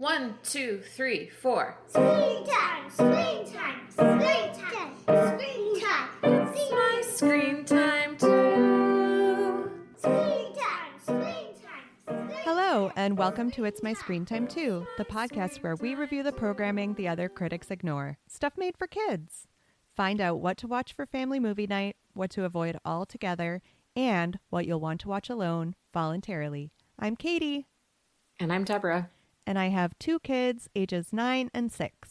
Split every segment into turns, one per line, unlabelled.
1, 2, 3, 4.
Screen time, screen time, screen time, screen time.
It's my screen time too.
Screen time, screen time.
Hello, and welcome to It's My Screen Time Too, the podcast where we review the programming the other critics ignore. Stuff made for kids. Find out what to watch for family movie night, what to avoid altogether, and what you'll want to watch alone voluntarily. I'm Katie.
And I'm Deborah.
And I have two kids, ages 9 and 6.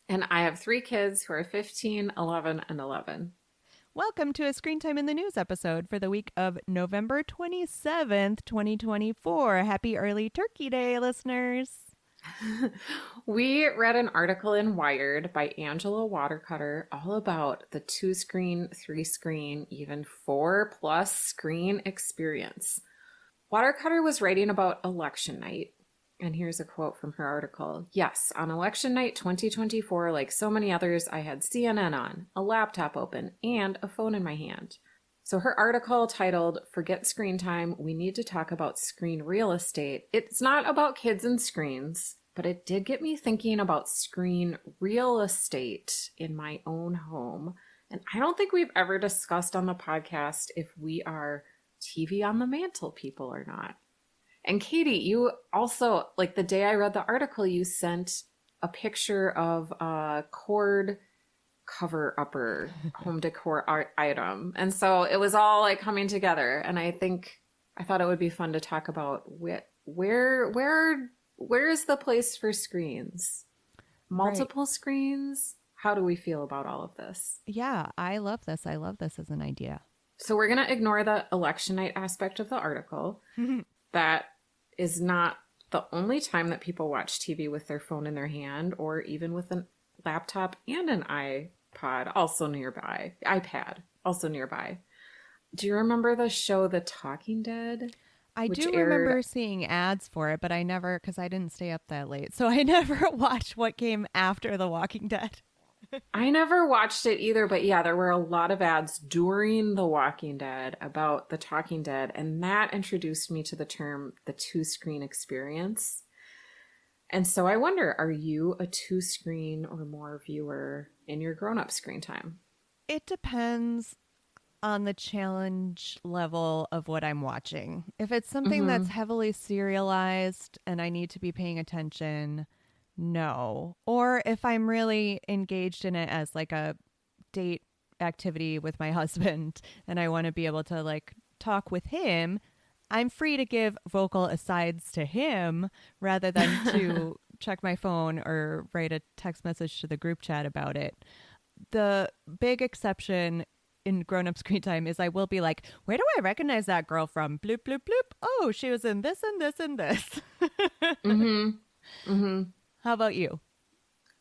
And I have 3 kids who are 15, 11, and 11.
Welcome to a Screen Time in the News episode for the week of November 27th, 2024. Happy early Turkey Day, listeners.
We read an article in Wired by Angela Watercutter all about the 2-screen, 3-screen, even 4+ screen experience. Watercutter was writing about election night. And here's a quote from her article. Yes, on election night 2024, like so many others, I had CNN on, a laptop open, and a phone in my hand. So her article titled, Forget Screen Time, We Need to Talk About Screen Real Estate. It's not about kids and screens, but it did get me thinking about screen real estate in my own home. And I don't think we've ever discussed on the podcast if we are TV on the mantle people or not. And Katie, you also, like the day I read the article, you sent a picture of a cord cover-upper home decor art item. And so it was all like coming together. And I thought it would be fun to talk about where is the place for screens? Multiple screens? How do we feel about all of this?
Yeah, I love this. I love this as an idea.
So we're going to ignore the election night aspect of the article. That is not the only time that people watch TV with their phone in their hand or even with a laptop and an iPad also nearby. Do you remember the show The Talking Dead?
I do remember seeing ads for it, but I never, because I didn't stay up that late, so I never watched what came after The Walking Dead.
I never watched it either, but yeah, there were a lot of ads during The Walking Dead about The Talking Dead, and that introduced me to the term the 2-screen experience. And so I wonder, are you a 2-screen or more viewer in your grown-up screen time?
It depends on the challenge level of what I'm watching. If it's something that's heavily serialized and I need to be paying attention, no. Or if I'm really engaged in it as like a date activity with my husband and I want to be able to like talk with him, I'm free to give vocal asides to him rather than to check my phone or write a text message to the group chat about it. The big exception in grown-up screen time is I will be like, where do I recognize that girl from? Bloop, bloop, bloop. Oh, she was in this and this and this. How about you?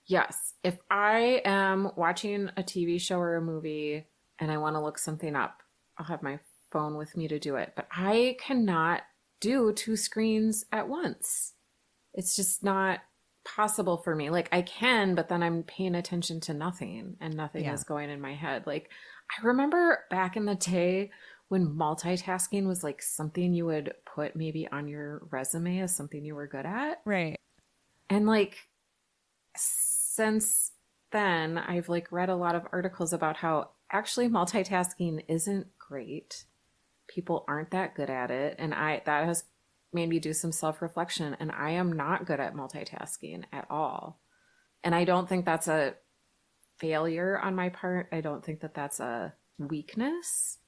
Yes. If I am watching a TV show or a movie and I want to look something up, I'll have my phone with me to do it. But I cannot do 2 screens at once. It's just not possible for me. Like I can, but then I'm paying attention to nothing and nothing is going in my head. Like I remember back in the day when multitasking was like something you would put maybe on your resume as something you were good at.
Right.
And like since then, I've like read a lot of articles about how actually multitasking isn't great. People aren't that good at it. And that has made me do some self-reflection. And I am not good at multitasking at all. And I don't think that's a failure on my part. I don't think that that's a weakness.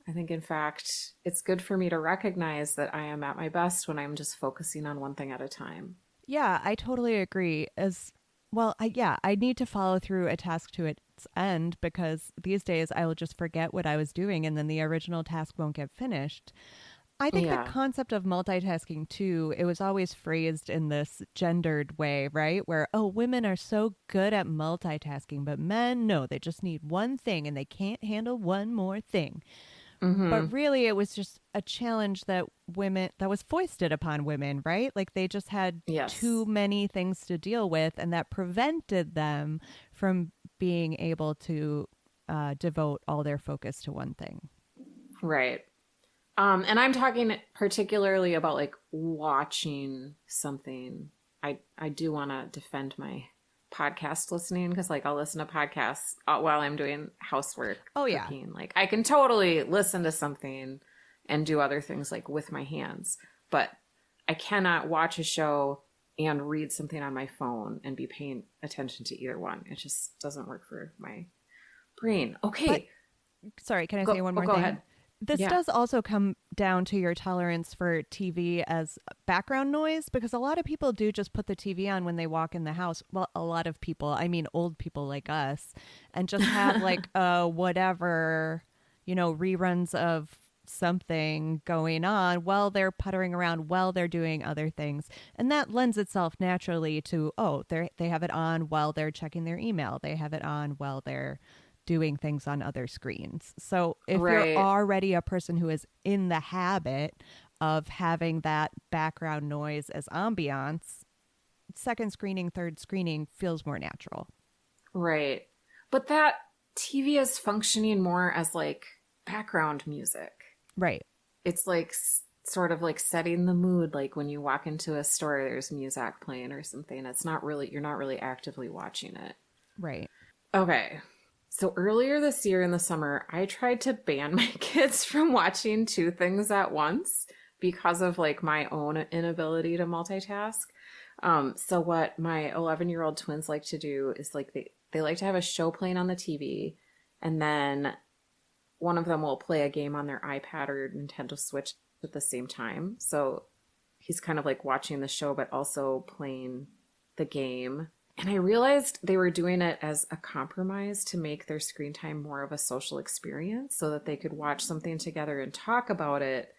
I think, in fact, it's good for me to recognize that I am at my best when I'm just focusing on one thing at a time.
Yeah, I totally agree. As well, I need to follow through a task to its end because these days I will just forget what I was doing and then the original task won't get finished. I think the concept of multitasking too, it was always phrased in this gendered way, right? Where, oh, women are so good at multitasking, but men, no, they just need one thing and they can't handle one more thing. But really, it was just a challenge that was foisted upon women, right? Like they just had too many things to deal with, and that prevented them from being able to devote all their focus to one thing.
Right. And I'm talking particularly about like watching something I do want to defend my podcast listening because like I'll listen to podcasts while I'm doing housework,
Oh, yeah.
cooking. Like I can totally listen to something and do other things like with my hands, but I cannot watch a show and read something on my phone and be paying attention to either one. It just doesn't work for my brain. Okay.
Sorry, can I say one more
go
thing?
ahead.
This
Yeah.
does also come down to your tolerance for TV as background noise because a lot of people do just put the TV on when they walk in the house. Well, a lot of people, I mean old people like us, and just have like whatever, reruns of something going on while they're puttering around, while they're doing other things. And that lends itself naturally to, they have it on while they're checking their email. They have it on while they're doing things on other screens. So if you're
Right.
already a person who is in the habit of having that background noise as ambiance, second screening, third screening feels more natural.
Right. But that TV is functioning more as like background music.
Right.
It's like sort of like setting the mood. Like when you walk into a store, there's music playing or something. It's not really, you're not really actively watching it.
Right.
Okay. So earlier this year in the summer, I tried to ban my kids from watching two things at once because of like my own inability to multitask. So what my 11-year-old twins like to do is like they like to have a show playing on the TV, and then one of them will play a game on their iPad or Nintendo Switch at the same time. So he's kind of like watching the show but also playing the game. And I realized they were doing it as a compromise to make their screen time more of a social experience so that they could watch something together and talk about it.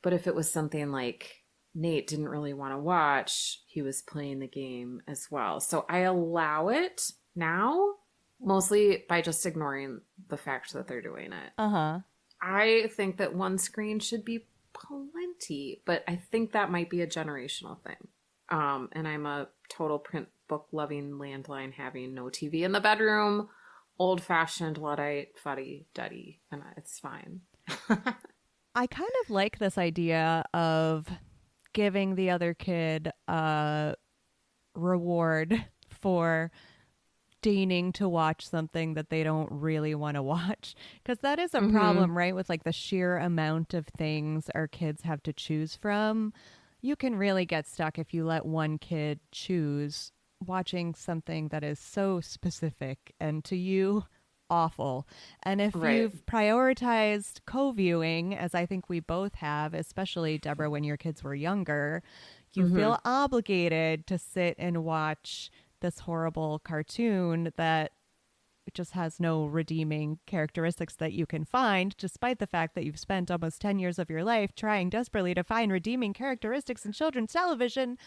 But if it was something like Nate didn't really want to watch, he was playing the game as well. So I allow it now, mostly by just ignoring the fact that they're doing it.
Uh-huh.
I think that one screen should be plenty, but I think that might be a generational thing. And I'm a total print book loving landline having no TV in the bedroom, old fashioned Luddite fuddy duddy, and it's fine.
I kind of like this idea of giving the other kid a reward for deigning to watch something that they don't really want to watch, because that is a problem, right? With like the sheer amount of things our kids have to choose from, you can really get stuck if you let one kid choose watching something that is so specific and to you awful. And if
Right.
you've prioritized co-viewing, as I think we both have, especially Deborah when your kids were younger, you feel obligated to sit and watch this horrible cartoon that just has no redeeming characteristics that you can find, despite the fact that you've spent almost 10 years of your life trying desperately to find redeeming characteristics in children's television.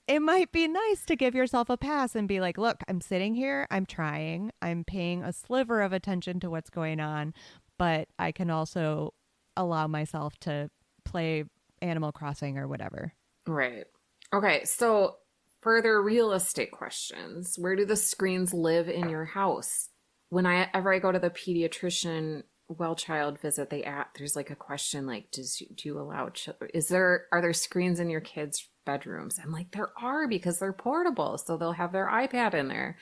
It might be nice to give yourself a pass and be like, look, I'm sitting here, I'm trying, I'm paying a sliver of attention to what's going on, but I can also allow myself to play Animal Crossing or whatever.
Right. Okay, so further real estate questions. Where do the screens live in your house? Whenever I go to the pediatrician well child visit, there's like a question like, do you allow are there screens in your kids' bedrooms? I'm like, there are, because they're portable, so they'll have their iPad in there,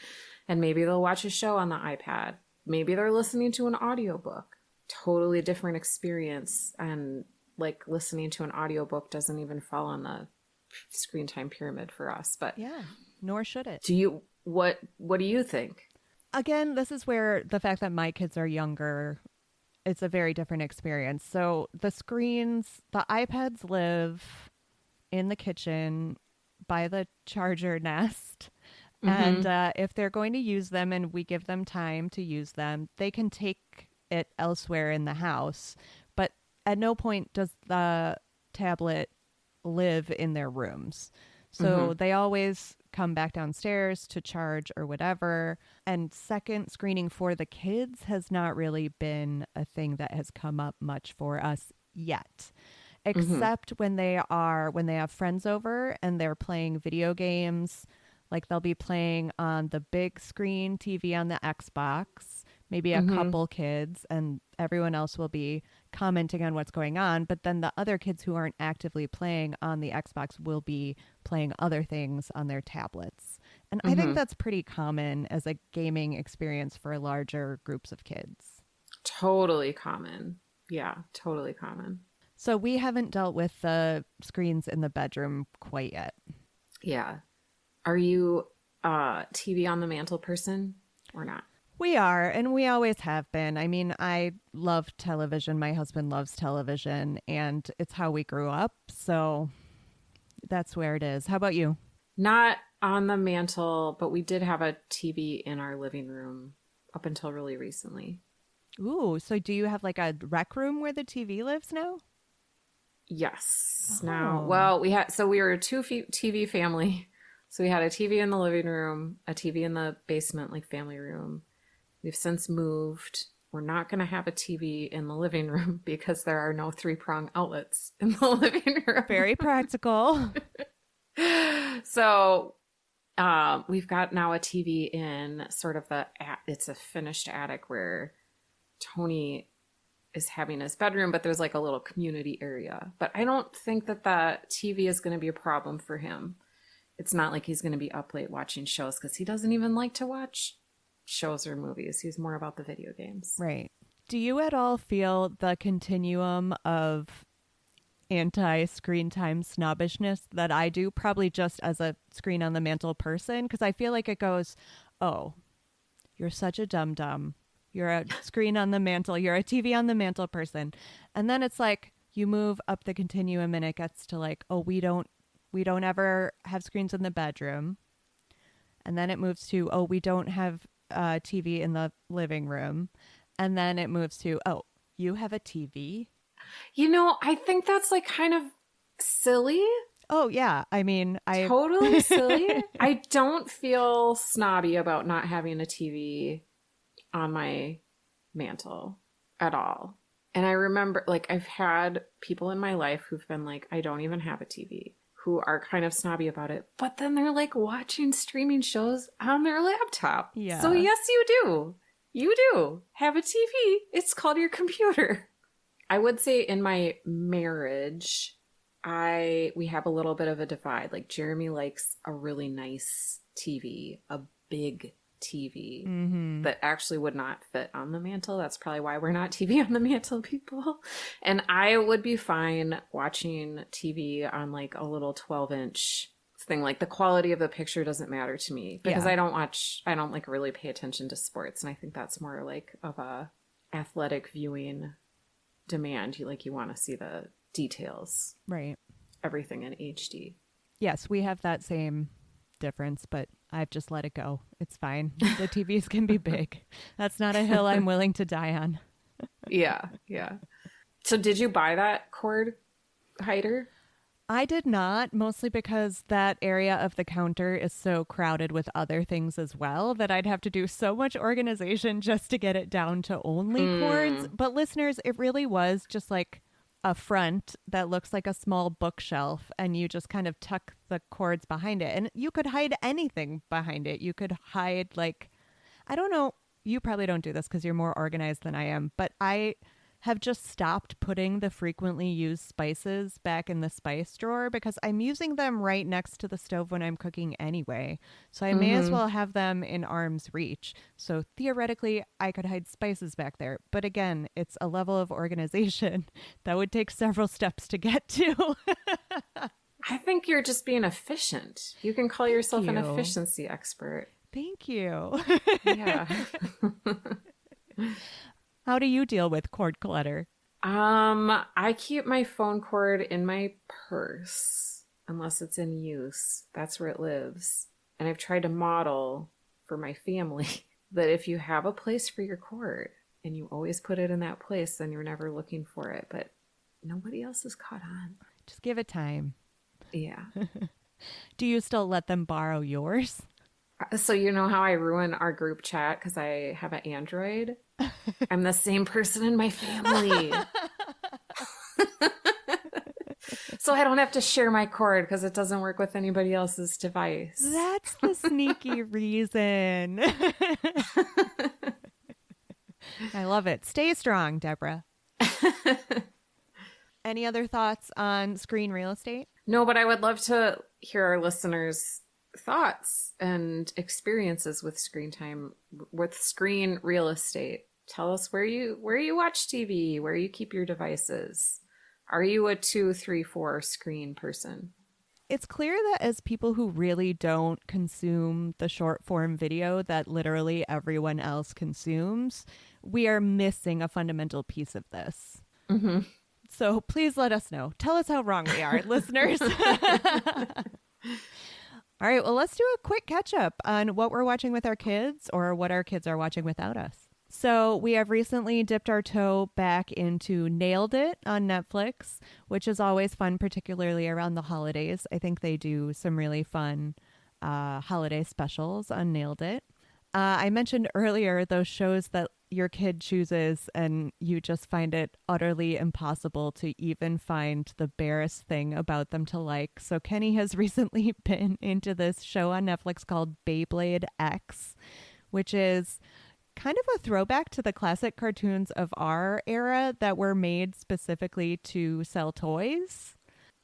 and maybe they'll watch a show on the iPad. Maybe they're listening to an audiobook. Totally different experience, and like listening to an audiobook doesn't even fall on the screen time pyramid for us. But
Yeah, nor should it.
what do you think?
Again, this is where the fact that my kids are younger, it's a very different experience. So the iPads live in the kitchen by the charger nest. And if they're going to use them and we give them time to use them, they can take it elsewhere in the house. But at no point does the tablet live in their rooms. So they always come back downstairs to charge or whatever. And second screening for the kids has not really been a thing that has come up much for us yet. Except when they have friends over and they're playing video games, like they'll be playing on the big screen TV on the Xbox, maybe a couple kids, and everyone else will be commenting on what's going on, but then the other kids who aren't actively playing on the Xbox will be playing other things on their tablets. And I think that's pretty common as a gaming experience for larger groups of kids.
Totally common. Yeah, totally common.
So we haven't dealt with the screens in the bedroom quite yet.
Yeah. Are you a TV on the mantle person or not?
We are, and we always have been. I mean, I love television. My husband loves television, and it's how we grew up. So that's where it is. How about you?
Not on the mantle, but we did have a TV in our living room up until really recently.
Ooh, so do you have like a rec room where the TV lives now?
Yes.
Oh.
Now, well, we were a TV family. So we had a TV in the living room, a TV in the basement, like family room. We've since moved. We're not going to have a TV in the living room because there are no 3-prong outlets in the living room.
Very practical.
So we've got now a TV in sort of it's a finished attic where Tony is having his bedroom, but there's like a little community area. But I don't think that the TV is going to be a problem for him. It's not like he's going to be up late watching shows because he doesn't even like to watch shows or movies. He's more about the video games.
Right. Do you at all feel the continuum of anti-screen time snobbishness that I do, probably just as a screen on the mantle person? Because I feel like it goes, oh, you're such a dum-dum. You're a screen on the mantle. You're a TV on the mantle person. And then it's like you move up the continuum and it gets to like, oh, we don't ever have screens in the bedroom. And then it moves to, oh, we don't have TV in the living room. And then it moves to, oh, you have a TV?
You know, I think that's like kind of silly.
Oh, yeah. I mean,
totally silly. I don't feel snobby about not having a TV on my mantle at all. And I remember, like, I've had people in my life who've been like, I don't even have a TV, who are kind of snobby about it. But then they're like watching streaming shows on their laptop.
Yeah.
So yes, you do. You do have a TV. It's called your computer. I would say in my marriage, we have a little bit of a divide. Like Jeremy likes a really nice TV, a big TV that actually would not fit on the mantle. That's probably why we're not TV on the mantle people. And I would be fine watching TV on like a little 12-inch thing. Like the quality of the picture doesn't matter to me because I don't like really pay attention to sports. And I think that's more like of a athletic viewing demand. You want to see the details.
Right.
Everything in HD.
Yes, we have that same difference, but I've just let it go. It's fine. The TVs can be big. That's not a hill I'm willing to die on.
Yeah. So did you buy that cord hider?
I did not, mostly because that area of the counter is so crowded with other things as well that I'd have to do so much organization just to get it down to only cords. But listeners, it really was just like a front that looks like a small bookshelf, and you just kind of tuck the cords behind it. And you could hide anything behind it. You could hide, like, I don't know, you probably don't do this because you're more organized than I am, but I have just stopped putting the frequently used spices back in the spice drawer because I'm using them right next to the stove when I'm cooking anyway. So I may as well have them in arm's reach. So theoretically, I could hide spices back there. But again, it's a level of organization that would take several steps to get to.
I think you're just being efficient. You can call yourself an
you.
efficiency expert.
Thank you.
Yeah.
How do you deal with cord clutter?
I keep my phone cord in my purse unless it's in use. That's where it lives. And I've tried to model for my family that if you have a place for your cord and you always put it in that place, then you're never looking for it. But nobody else has caught on.
Just give it time.
Yeah.
Do you still let them borrow yours?
So you know how I ruin our group chat because I have an Android? I'm the same person in my family. So I don't have to share my cord because it doesn't work with anybody else's device.
That's the sneaky reason. I love it. Stay strong, Deborah. Any other thoughts on screen real estate?
No, but I would love to hear our listeners' thoughts and experiences with screen time, with screen real estate. Tell us where you watch TV, where you keep your devices. Are you a 2, 3, 4 screen person?
It's clear that as people who really don't consume the short form video that literally everyone else consumes, we are missing a fundamental piece of this.
Mm-hmm.
So please let us know. Tell us how wrong we are, listeners. All right, well, let's do a quick catch up on what we're watching with our kids or what our kids are watching without us. So we have recently dipped our toe back into Nailed It on Netflix, which is always fun, particularly around the holidays. I think they do some really fun holiday specials on Nailed It. I mentioned earlier those shows that your kid chooses and you just find it utterly impossible to even find the barest thing about them to like. So Kenny has recently been into this show on Netflix called Beyblade X, which is kind of a throwback to the classic cartoons of our era that were made specifically to sell toys.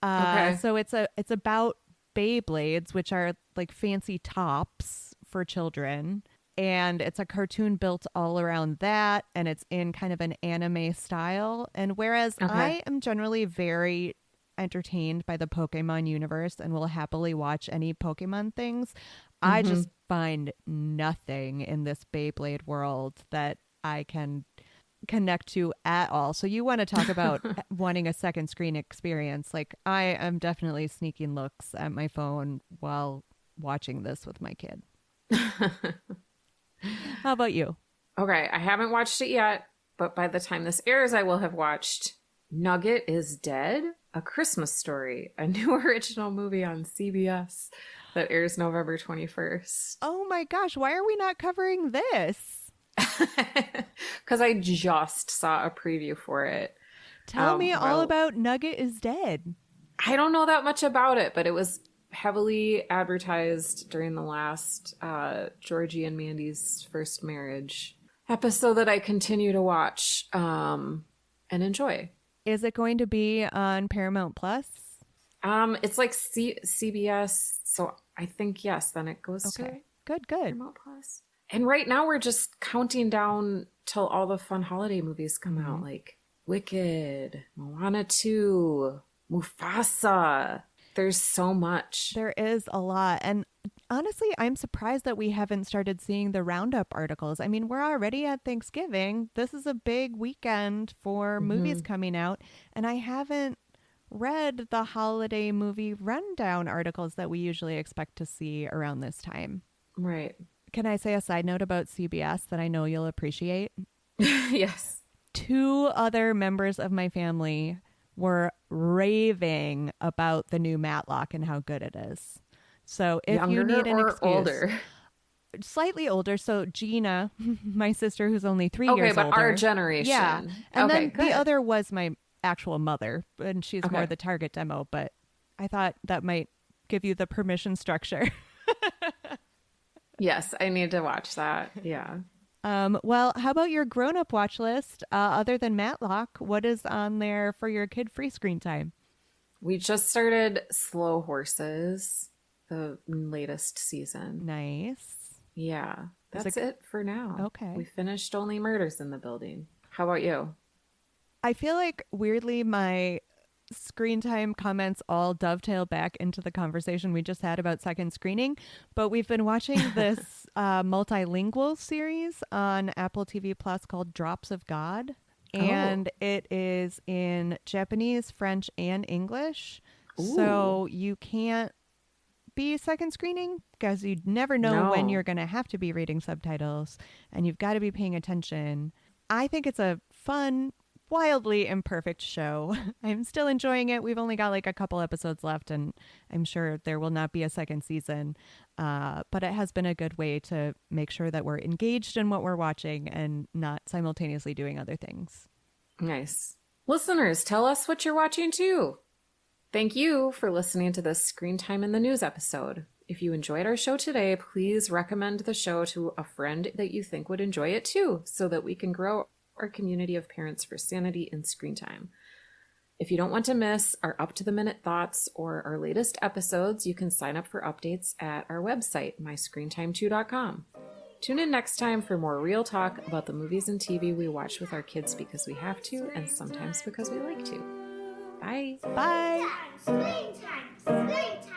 Okay.
So it's about Beyblades, which are like fancy tops for children. And it's a cartoon built all around that. And it's in kind of an anime style. And whereas I am generally very entertained by the Pokemon universe and will happily watch any Pokemon things, I just find nothing in this Beyblade world that I can connect to at all. So you want to talk about wanting a second screen experience. Like I am definitely sneaking looks at my phone while watching this with my kid. How about you?
Okay, I haven't watched it yet, but by the time this airs, I will have watched Nugget is Dead, A Christmas Story, a new original movie on CBS that airs November 21st.
Oh my gosh, why are we not covering this?
Because I just saw a preview for it.
Tell me all about Nugget is Dead.
I don't know that much about it, but it was heavily advertised during the last Georgie and Mandy's first marriage episode that I continue to watch and enjoy.
Is it going to be on Paramount Plus?
It's like CBS, so I think yes. Then it goes to
Good.
Paramount Plus. And right now we're just counting down till all the fun holiday movies come out, like Wicked, Moana 2, Mufasa. There's so much.
There is a lot. And honestly, I'm surprised that we haven't started seeing the roundup articles. I mean, we're already at Thanksgiving. This is a big weekend for movies coming out. And I haven't read the holiday movie rundown articles that we usually expect to see around this time.
Right.
Can I say a side note about CBS that I know you'll appreciate?
Yes.
2 other members of my family were raving about the new Matlock and how good it is. So if
Younger
you need an
or
excuse,
older?
Slightly older. So Gina, my sister, who's only 3 years older.
Okay, but our generation.
Yeah. And
okay,
then
good.
the other was my actual mother, and she's more
Okay.
the target demo, but I thought that might give you the permission structure.
Yes, I need to watch that. Yeah.
Well, how about your grown-up watch list? Other than Matlock, what is on there for your kid-free screen time?
We just started Slow Horses, the latest season.
Nice.
Yeah. That's it for now.
Okay.
We finished Only Murders in the Building. How about you?
I feel like weirdly my screen time comments all dovetail back into the conversation we just had about second screening, but we've been watching this multilingual series on Apple TV Plus called Drops of God, and it is in Japanese, French, and English.
Ooh.
So you can't be second screening because you never know when you're going to have to be reading subtitles, and you've got to be paying attention. I think it's a fun, wildly imperfect show. I'm still enjoying it. We've only got like a couple episodes left, and I'm sure there will not be a second season. But it has been a good way to make sure that we're engaged in what we're watching and not simultaneously doing other things.
Nice. Listeners, tell us what you're watching too. Thank you for listening to this Screen Time in the News episode. If you enjoyed our show today, please recommend the show to a friend that you think would enjoy it too, so that we can grow our community of parents for sanity and screen time. If you don't want to miss our up-to-the-minute thoughts or our latest episodes, you can sign up for updates at our website, myscreentime2.com. Tune in next time for more real talk about the movies and TV we watch with our kids because we have to and sometimes because we like to. Bye.
Bye.
Screen time, screen time.